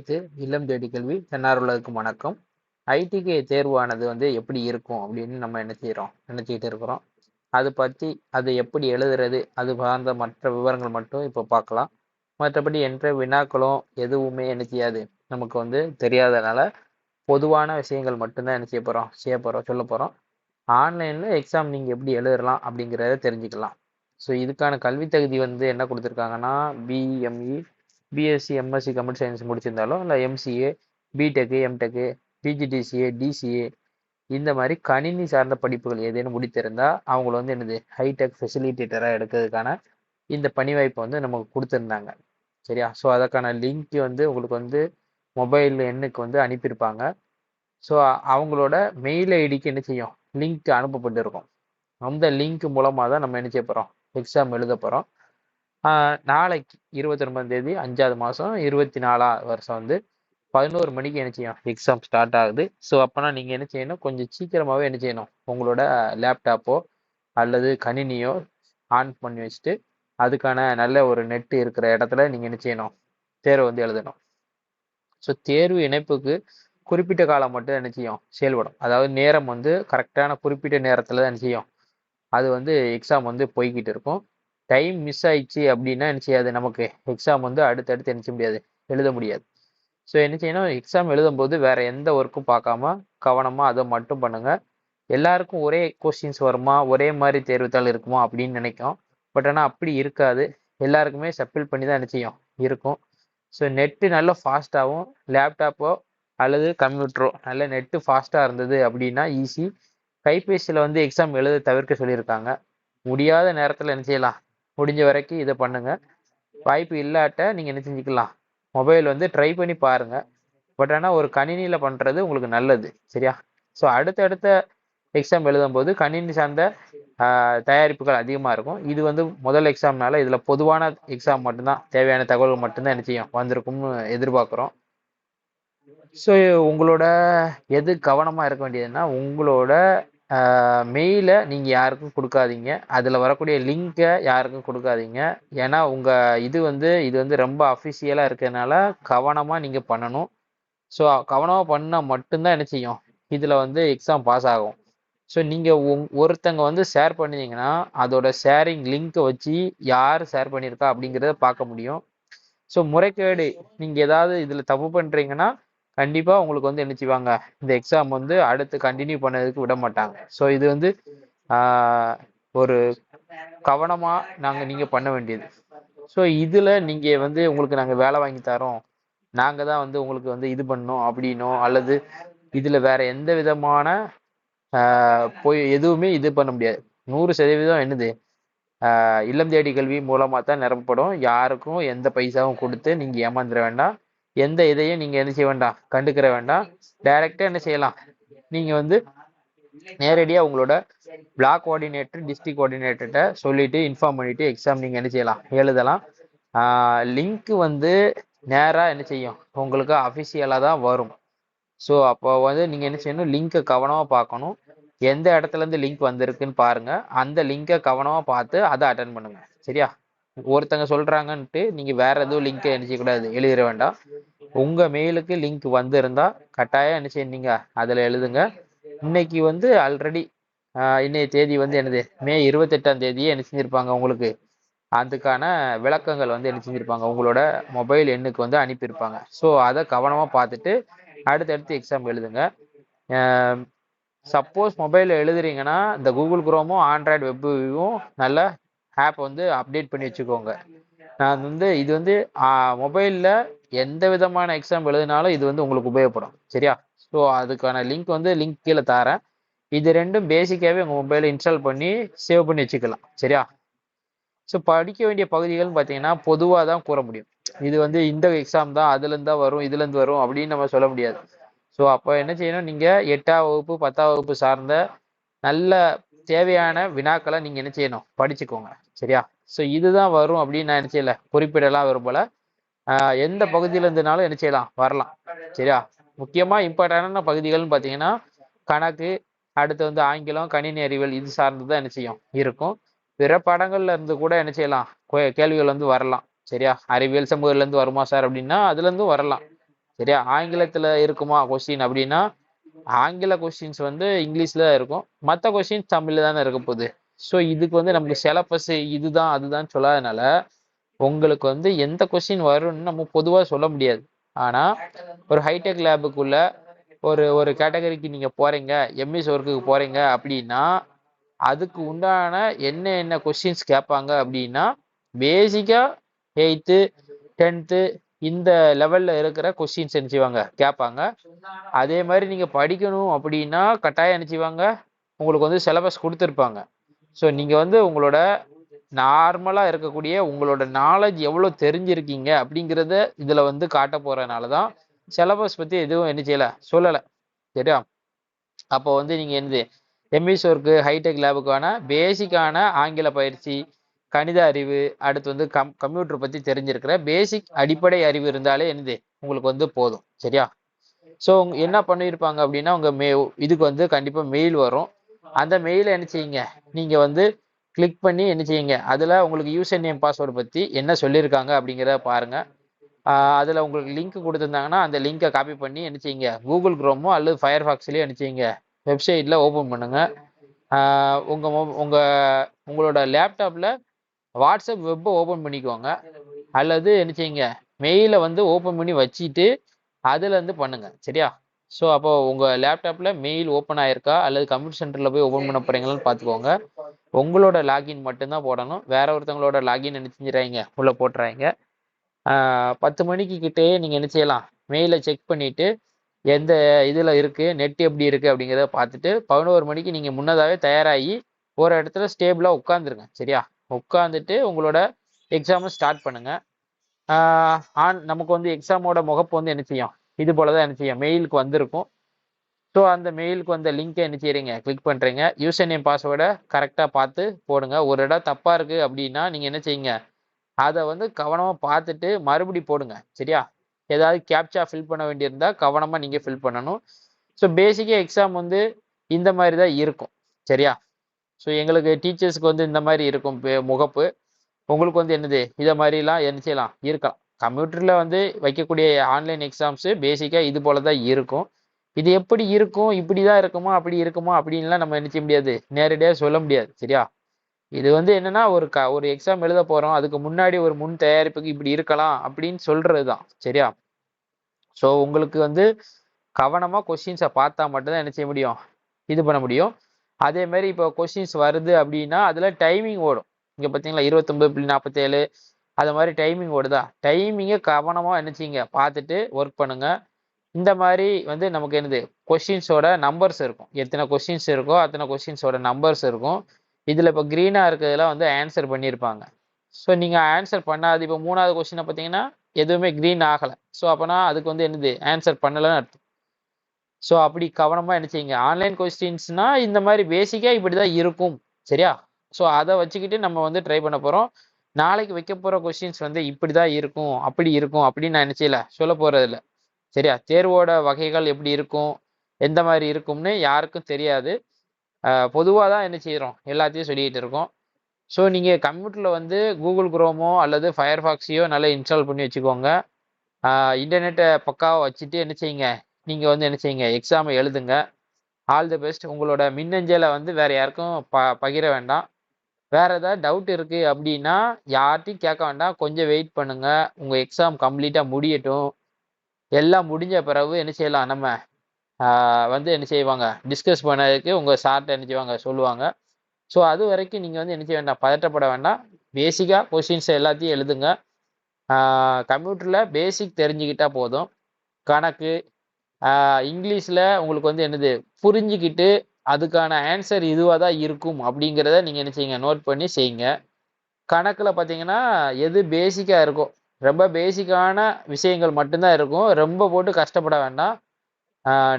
இது இல்லம் தேடி கல்வி தன்னார்வலருக்கும் வணக்கம். ஐடிகே தேர்வானது வந்து எப்படி இருக்கும் அப்படின்னு நம்ம நினைச்சிட்டு இருக்கிறோம். அது பற்றி அதை எப்படி எழுதுறது அது சார்ந்த மற்ற விவரங்கள் மட்டும் இப்போ பார்க்கலாம். மற்றபடி என்ற வினாக்களும் எதுவுமே என்ன செய்யாது நமக்கு வந்து தெரியாதனால பொதுவான விஷயங்கள் மட்டும்தான் என்ன செய்ய போகிறோம் சொல்ல போகிறோம். ஆன்லைனில் எக்ஸாம் நீங்கள் எப்படி எழுதலாம் அப்படிங்கிறத தெரிஞ்சுக்கலாம். ஸோ இதுக்கான கல்வி தகுதி வந்து என்ன கொடுத்துருக்காங்கன்னா BME, BSc, MSc computer science முடிச்சிருந்தாலும் இல்லை MCA, BTech, MTech, PGDCA, DCA இந்த மாதிரி கணினி சார்ந்த படிப்புகள் ஏதேனும் முடித்திருந்தால் அவங்கள வந்து என்னது ஹைடெக் ஃபெசிலிட்டேட்டராக எடுக்கிறதுக்கான இந்த பணி வாய்ப்பை வந்து நமக்கு கொடுத்துருந்தாங்க. சரியா? ஸோ அதற்கான லிங்க் வந்து உங்களுக்கு வந்து மொபைல் எண்ணுக்கு வந்து அனுப்பியிருப்பாங்க. ஸோ அவங்களோட மெயில் ஐடிக்கு என்ன செய்யும் லிங்க் அனுப்பப்பட்டிருக்கும். அந்த லிங்க் மூலமாக தான் நம்ம என்ன செய்ய போகிறோம் எக்ஸாம் எழுத போகிறோம். நாளைக்கு 29ஆம் தேதி 5வது மாதம் 24ஆம் வருஷம் வந்து 11 மணிக்கு என்ன செய்யும் எக்ஸாம் ஸ்டார்ட் ஆகுது. ஸோ அப்போனா நீங்கள் என்ன செய்யணும் கொஞ்சம் சீக்கிரமாகவே என்ன செய்யணும் உங்களோட லேப்டாப்போ அல்லது கணினியோ ஆன் பண்ணி வச்சுட்டு அதுக்கான நல்ல ஒரு நெட்டு இருக்கிற இடத்துல நீங்கள் என்ன செய்யணும் தேர்வு வந்து எழுதணும். ஸோ தேர்வு இணைப்புக்கு குறிப்பிட்ட காலம் மட்டும் என்ன செய்யும் செயல்படும். அதாவது நேரம் வந்து கரெக்டான குறிப்பிட்ட நேரத்தில் தான் என்ன செய்யும் அது வந்து எக்ஸாம் வந்து போய்கிட்டு இருக்கும். டைம் மிஸ் ஆயிடுச்சு அப்படின்னா என்ன செய்யாது நமக்கு எக்ஸாம் வந்து அடுத்தடுத்து என்ன செய்ய முடியாது எழுத முடியாது. ஸோ என்ன செய்யணும் எக்ஸாம் எழுதும்போது வேற எந்த ஒர்க்கும் பார்க்காம கவனமாக அதை மட்டும் பண்ணுங்க. எல்லாருக்கும் ஒரே கொஸ்டின்ஸ் வருமா ஒரே மாதிரி தேர்வுத்தாள் இருக்குமா அப்படின்னு நினைக்கும். பட் ஆனால் அப்படி இருக்காது. எல்லாருக்குமே சப்பிள் பண்ணி தான் என்ன செய்யும் இருக்கும். ஸோ நெட்டு நல்ல ஃபாஸ்ட்டாகவும் லேப்டாப்போ அல்லது கம்ப்யூட்டரோ நல்ல நெட்டு ஃபாஸ்ட்டாக இருந்தது அப்படின்னா ஈஸி. கைபேசியில் வந்து எக்ஸாம் எழுத தவிர்க்க சொல்லியிருக்காங்க. முடியாத நேரத்தில் என்ன செய்யலாம் முடிஞ்ச வரைக்கும் இதை பண்ணுங்க. வாய்ப்பு இல்லாட்ட நீங்கள் என்ன செஞ்சுக்கலாம் மொபைல் வந்து ட்ரை பண்ணி பாருங்க. பட் ஆனால் ஒரு கணினியில் பண்ணுறது உங்களுக்கு நல்லது. சரியா? ஸோ அடுத்தடுத்த எக்ஸாம் எழுதும்போது கணினி சார்ந்த தயாரிப்புகள் அதிகமாக இருக்கும். இது வந்து முதல் எக்ஸாம்னால இதில் பொதுவான எக்ஸாம் மட்டும்தான் தேவையான தகவல்கள் மட்டும்தான் என்ன செய்யும் வந்திருக்கும்னு எதிர்பார்க்குறோம். ஸோ உங்களோட எது கவனமாக இருக்க வேண்டியதுன்னா உங்களோட மெயிலை நீங்கள் யாருக்கும் கொடுக்காதீங்க. அதில் வரக்கூடிய லிங்கை யாருக்கும் கொடுக்காதீங்க. ஏன்னா உங்கள் இது வந்து ரொம்ப அஃபிஷியலாக இருக்கிறதுனால கவனமாக நீங்கள் பண்ணணும். ஸோ கவனமாக பண்ணால் மட்டும்தான் என்ன செய்யும் இதில் வந்து எக்ஸாம் பாஸ் ஆகும். ஸோ நீங்கள் ஒருத்தங்க வந்து ஷேர் பண்ணிங்கன்னா அதோட ஷேரிங் லிங்க்கை வச்சு யார் ஷேர் பண்ணியிருக்கா அப்படிங்கிறத பார்க்க முடியும். ஸோ முறைகேடு நீங்கள் ஏதாவது இதில் தப்பு பண்ணுறீங்கன்னா கண்டிப்பாக உங்களுக்கு வந்து என்ன செய்வாங்க இந்த எக்ஸாம் வந்து அடுத்து கண்டினியூ பண்ணதுக்கு விட மாட்டாங்க. ஸோ இது வந்து ஒரு கவனமாக நீங்கள் பண்ண வேண்டியது. ஸோ இதில் நீங்கள் வந்து உங்களுக்கு நாங்கள் வேலை வாங்கி தரோம், நாங்கள் தான் வந்து உங்களுக்கு வந்து இது பண்ணோம் அப்படின்னோ அல்லது இதில் வேற எந்த விதமான போய் எதுவுமே இது பண்ண முடியாது. 100% என்னது இல்லம் தேடி கல்வி மூலமாக தான் நிரப்பப்படும். யாருக்கும் எந்த பைசாவும் கொடுத்து நீங்கள் ஏமாந்துட வேண்டாம். எந்த இதையும் நீங்கள் என்ன செய்ய வேண்டாம் கண்டுக்கிற வேண்டாம். டைரெக்டாக என்ன செய்யலாம் நீங்கள் வந்து நேரடியாக உங்களோட பிளாக் கோஆர்டினேட்டர் டிஸ்ட்ரிக்ட் கோஆர்டினேட்டர்கிட்ட சொல்லிட்டு இன்ஃபார்ம் பண்ணிவிட்டு எக்ஸாம் நீங்கள் என்ன செய்யலாம் எழுதலாம். லிங்க்கு வந்து நேராக என்ன செய்யும் உங்களுக்கு அஃபிஷியலாக தான் வரும். ஸோ அப்போ வந்து நீங்கள் என்ன செய்யணும் லிங்க்கை கவனமாக பார்க்கணும். எந்த இடத்துலேருந்து லிங்க் வந்திருக்குன்னு பாருங்கள். அந்த லிங்கை கவனமாக பார்த்து அதை அட்டன் பண்ணுங்க. சரியா? ஒருத்தங்க சொல்கிறாங்கன்ட்டு நீங்கள் வேற எதுவும் லிங்க்கை என்ன செய்யக்கூடாது எழுதிட வேண்டாம். உங்கள் மெயிலுக்கு லிங்க் வந்திருந்தா கட்டாயம் என்ன செய்யுங்க அதில் எழுதுங்க. இன்னைக்கு வந்து ஆல்ரெடி இன்னைய தேதி வந்து என்னது மே 28ஆம் தேதியே என்ன செஞ்சுருப்பாங்க உங்களுக்கு அதுக்கான விளக்கங்கள் வந்து என்ன செஞ்சுருப்பாங்க உங்களோட மொபைல் எண்ணுக்கு வந்து அனுப்பியிருப்பாங்க. ஸோ அதை கவனமாக பார்த்துட்டு அடுத்தடுத்து எக்ஸாம் எழுதுங்க. சப்போஸ் மொபைலில் எழுதுறீங்கன்னா இந்த கூகுள் குரோமும் ஆண்ட்ராய்டு வெப்பும் நல்ல ஆப் வந்து அப்டேட் பண்ணி வச்சுக்கோங்க. நான் வந்து இது வந்து மொபைலில் எந்த விதமான எக்ஸாம் எழுதினாலும் இது வந்து உங்களுக்கு உபயோகப்படும். சரியா? ஸோ அதுக்கான லிங்க் கீழே தரேன். இது ரெண்டும் பேசிக்காகவே உங்கள் மொபைலில் இன்ஸ்டால் பண்ணி சேவ் பண்ணி வச்சுக்கலாம். சரியா? ஸோ படிக்க வேண்டிய பகுதிகள்னு பார்த்தீங்கன்னா பொதுவாக தான் கூற முடியும். இது வந்து இந்த எக்ஸாம் தான் அதுலேருந்து தான் வரும் இதுலேருந்து வரும் அப்படின்னு நம்ம சொல்ல முடியாது. ஸோ அப்போ என்ன செய்யணும் நீங்கள் 8ஆம் வகுப்பு 10ஆம் வகுப்பு சார்ந்த நல்ல தேவையான வினாக்களை நீங்கள் என்ன செய்யணும் படிச்சுக்கோங்க. சரியா? ஸோ இதுதான் வரும் அப்படின்னு நான் என்ன செய்யலை குறிப்பிடலாம் விரும்பல. எந்த பகுதியிலேருந்துனாலும் என்ன செய்யலாம் வரலாம். சரியா? முக்கியமாக இம்பார்ட்டண்டான பகுதிகள்னு பார்த்தீங்கன்னா கணக்கு, அடுத்து வந்து ஆங்கிலம், கணினி அறிவியல் இது சார்ந்து தான் என்ன செய்யும் இருக்கும். பிற பாடங்கள்ல இருந்து கூட என்ன செய்யலாம் கேள்விகள் வந்து வரலாம். சரியா? அறிவியல் சமூகத்துல இருந்து வருமா சார் அப்படின்னா அதுல இருந்தும் வரலாம். சரியா? ஆங்கிலத்துல இருக்குமா கொஸ்டின் அப்படின்னா ஆங்கில கொஸ்டின்ஸ் வந்து இங்கிலீஷ்ல இருக்கும், மற்ற கொஸ்டின்ஸ் தமிழ்ல தானே இருக்க போகுது. ஸோ இதுக்கு வந்து நமக்கு சிலபஸ் இதுதான் அதுதான் சொல்லாதனால உங்களுக்கு வந்து எந்த கொஸ்டின் வரும்னு நம்ம பொதுவா சொல்ல முடியாது. ஆனா ஒரு ஹைடெக் லேபுக்குள்ள ஒரு ஒரு கேட்டகரிக்கு நீங்க போறீங்க, எம்இஸ் ஒர்க்குக்கு போறீங்க அப்படின்னா அதுக்கு உண்டான என்ன என்ன கொஸ்டின்ஸ் கேட்பாங்க அப்படின்னா பேசிக்கா 8th 10th இந்த லெவல்ல இருக்கிற கொஸ்டின்ஸ் என்ன செய்வாங்க கேட்பாங்க. அதே மாதிரி நீங்க படிக்கணும் அப்படின்னா கட்டாயம் என்ன செய்வாங்க, உங்களுக்கு வந்து சிலபஸ் கொடுத்துருப்பாங்க. ஸோ நீங்க வந்து உங்களோட நார்மலா இருக்கக்கூடிய உங்களோட நாலேஜ் எவ்வளவு தெரிஞ்சிருக்கீங்க அப்படிங்கிறத இதுல வந்து காட்ட போறதுனால தான் சிலபஸ் பத்தி எதுவும் என்ன செய்யல சொல்லலை. சரியா? அப்போ வந்து நீங்க என்னது எம்இஸ் ஒர்க்கு ஹைடெக் லேபுக்கான பேசிக்கான ஆங்கில பயிற்சி, கணித அறிவு, அடுத்து வந்து கம்ப்யூட்டர் பத்தி தெரிஞ்சிருக்கிற பேசிக் அடிப்படை அறிவு இருந்தாலே என்னது உங்களுக்கு வந்து போதும். சரியா? ஸோ என்ன பண்ணியிருப்பாங்க அப்படின்னா உங்க இதுக்கு வந்து கண்டிப்பா மெயில் வரும். அந்த மெயிலை என்ன செய்யுங்க, நீங்க வந்து கிளிக் பண்ணி என்ன செய்யுங்க, அதுல உங்களுக்கு யூசர் நேம் பாஸ்வேர்டு பத்தி என்ன சொல்லியிருக்காங்க அப்படிங்கிறத பாருங்க. அதுல உங்களுக்கு லிங்க் கொடுத்துருந்தாங்கன்னா அந்த லிங்கை காப்பி பண்ணி என்ன செய்யுங்க, கூகுள் குரோமோ அல்லது ஃபயர் ஃபாக்ஸ்லயோ என்ன செய்யுங்க வெப்சைட்ல ஓபன் பண்ணுங்க. உங்க உங்க உங்களோட லேப்டாப்ல வாட்ஸ்அப் வெப்பை ஓபன் பண்ணிக்கோங்க, அல்லது என்ன செய்யுங்க மெயிலை வந்து ஓபன் பண்ணி வச்சுட்டு அதுல இருந்து பண்ணுங்க. சரியா? ஸோ அப்போ உங்க லேப்டாப்ல மெயில் ஓப்பன் ஆயிருக்கா அல்லது கம்ப்யூட்டர் சென்டர்ல போய் ஓபன் பண்ண போறீங்களான்னு பார்த்துக்கோங்க. உங்களோட லாகின் மட்டும்தான் போடணும், வேற ஒருத்தவங்களோட லாகின் என்ன செஞ்சிடறாங்க உள்ள போட்டுறாங்க. 10 மணிக்கு கிட்டே நீங்க என்ன செய்யலாம், மெயிலை செக் பண்ணிட்டு எந்த இதுல இருக்கு, நெட் எப்படி இருக்கு அப்படிங்கிறத பார்த்துட்டு 11 மணிக்கு நீங்க முன்னதாவே தயாராகி ஒரு இடத்துல ஸ்டேபிளா உட்காந்துருங்க. சரியா? உட்காந்துட்டு உங்களோட எக்ஸாமை ஸ்டார்ட் பண்ணுங்க. நமக்கு வந்து எக்ஸாமோட முகப்பு வந்து என்ன செய்யும், இது போலதான் என்ன செய்யும் மெயிலுக்கு வந்திருக்கும். ஸோ அந்த மெயிலுக்கு வந்த லிங்கை என்ன செய்றீங்க, கிளிக் பண்றீங்க. யூசர் நேம் பாஸ்வேர்டை கரெக்டா பார்த்து போடுங்க. ஒரு இடம் தப்பா இருக்கு அப்படின்னா நீங்க என்ன செய்யுங்க, அதை வந்து கவனமா பார்த்துட்டு மறுபடி போடுங்க. சரியா? ஏதாவது கேப்சா ஃபில் பண்ண வேண்டியிருந்தா கவனமா நீங்க ஃபில் பண்ணணும். ஸோ பேசிக்கா எக்ஸாம் வந்து இந்த மாதிரி தான் இருக்கும். சரியா? ஸோ எங்களுக்கு டீச்சர்ஸ்க்கு வந்து இந்த மாதிரி இருக்கும் முகப்பு. உங்களுக்கு வந்து என்னது இதை மாதிரிலாம் என்ன செய்யலாம் இருக்கலாம். கம்ப்யூட்டர்ல வந்து வைக்கக்கூடிய ஆன்லைன் எக்ஸாம்ஸ் பேசிக்கா இது போல தான் இருக்கும். இது எப்படி இருக்கும், இப்படிதான் இருக்குமா அப்படி இருக்குமா அப்படின்லாம் நம்ம என்ன செய்ய முடியாது, நேரடியாக சொல்ல முடியாது. சரியா? இது வந்து என்னன்னா ஒரு எக்ஸாம் எழுத போறோம், அதுக்கு முன்னாடி ஒரு முன் தயாரிப்புக்கு இப்படி இருக்கலாம் அப்படின்னு சொல்றதுதான். சரியா? ஸோ உங்களுக்கு வந்து கவனமா கொஸ்டின்ஸை பார்த்தா மட்டும்தான் என்ன செய்ய முடியும், இது பண்ண முடியும். அதே மாதிரி இப்போ கொஸ்டின்ஸ் வருது அப்படின்னா அதுல டைமிங் ஓடும். இங்க பாத்தீங்களா 29.47 அது மாதிரி டைமிங் ஓடுதா, டைமிங்கை கவனமா என்ன செய்யுங்க பார்த்துட்டு ஒர்க் பண்ணுங்க. இந்த மாதிரி வந்து நமக்கு என்னது கொஸ்டின்ஸோட நம்பர்ஸ் இருக்கும், எத்தனை கொஸ்டின்ஸ் இருக்கோ அத்தனை கொஸ்டின்ஸோட நம்பர்ஸ் இருக்கும். இதுல இப்போ கிரீனா இருக்கிறதுலாம் வந்து ஆன்சர் பண்ணியிருப்பாங்க. ஸோ நீங்க ஆன்சர் பண்ணாது, இப்போ 3வது கொஸ்டினை பார்த்தீங்கன்னா எதுவுமே கிரீன் ஆகலை, ஸோ அப்போனா அதுக்கு வந்து என்னது ஆன்சர் பண்ணலன்னு அர்த்தம். ஸோ அப்படி கவனமா என்ன செய்யுங்க, ஆன்லைன் கொஸ்டின்ஸ்னா இந்த மாதிரி பேசிக்கா இப்படிதான் இருக்கும். சரியா? ஸோ அதை வச்சுக்கிட்டு நம்ம வந்து ட்ரை பண்ண போறோம். நாளைக்கு வைக்க போற கொஸ்டின்ஸ் வந்து இப்படிதான் இருக்கும் அப்படி இருக்கும் அப்படின்னு நான் என்ன செய்யல சொல்ல போறது இல்லை. சரியா? தேர்வோட வகைகள் எப்படி இருக்கும், எந்த மாதிரி இருக்கும்னு யாருக்கும் தெரியாது. பொதுவாக தான் என்ன செய்யறோம் எல்லாத்தையும் சொல்லிட்டு இருக்கோம். ஸோ நீங்க கம்ப்யூட்டர்ல வந்து கூகுள் குரோமோ அல்லது ஃபயர் ஃபாக்ஸையோ நல்லா இன்ஸ்டால் பண்ணி வச்சுக்கோங்க. இன்டர்நெட்டை பக்காவை வச்சுட்டு என்ன செய்யுங்க, நீங்க வந்து என்ன செய்யுங்க எக்ஸாமை எழுதுங்க. All the best. உங்களோட மின்னஞ்சலை வந்து வேற யாருக்கும் பகிர வேண்டாம். வேற ஏதாவது டவுட் இருக்கு அப்படின்னா யார்ட்டையும் கேட்க வேண்டாம், கொஞ்சம் வெயிட் பண்ணுங்க. உங்க எக்ஸாம் கம்ப்ளீட்டா முடியட்டும். எல்லாம் முடிஞ்ச பிறகு என்ன செய்யலாம், நம்ம வந்து என்ன செய்வாங்க டிஸ்கஸ் பண்ணதுக்கு உங்க சார்ட்ட என்ன செய்வாங்க சொல்லுவாங்க. ஸோ அது வரைக்கும் நீங்க வந்து என்ன செய்ய வேண்டாம், பதட்டப்பட வேண்டாம். பேசிக்கா கொஸ்டின்ஸ் எல்லாத்தையும் எழுதுங்க. கம்ப்யூட்டர்ல பேசிக் தெரிஞ்சுக்கிட்டா போதும். கணக்கு இங்கிலீஷ்ல உங்களுக்கு வந்து என்னது புரிஞ்சுக்கிட்டு அதுக்கான ஆன்சர் இதுவாக தான் இருக்கும் அப்படிங்கிறத நீங்க என்ன செய்யுங்க நோட் பண்ணி செய்யுங்க. கணக்குல பார்த்தீங்கன்னா எது பேசிக்கா இருக்கும், ரொம்ப பேசிக்கான விஷயங்கள் மட்டும்தான் இருக்கும், ரொம்ப போட்டு கஷ்டப்பட வேண்டாம்.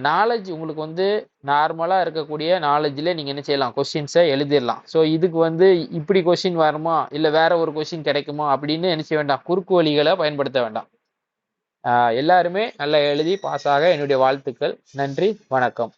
நாலேஜ் உங்களுக்கு வந்து நார்மலா இருக்கக்கூடிய நாலேஜ்ல நீங்க என்ன செய்யலாம், கொஸ்டின்ஸை எழுதிடலாம். ஸோ இதுக்கு வந்து இப்படி கொஸ்டின் வருமா இல்லை வேற ஒரு கொஸ்டின் கிடைக்குமா அப்படின்னு என்ன செய்ய வேண்டாம், குறுக்கு வழிகளை பயன்படுத்த வேண்டாம். எல்லாருமே நல்லா எழுதி பாஸ் ஆக என்னுடைய வாழ்த்துக்கள். நன்றி, வணக்கம்.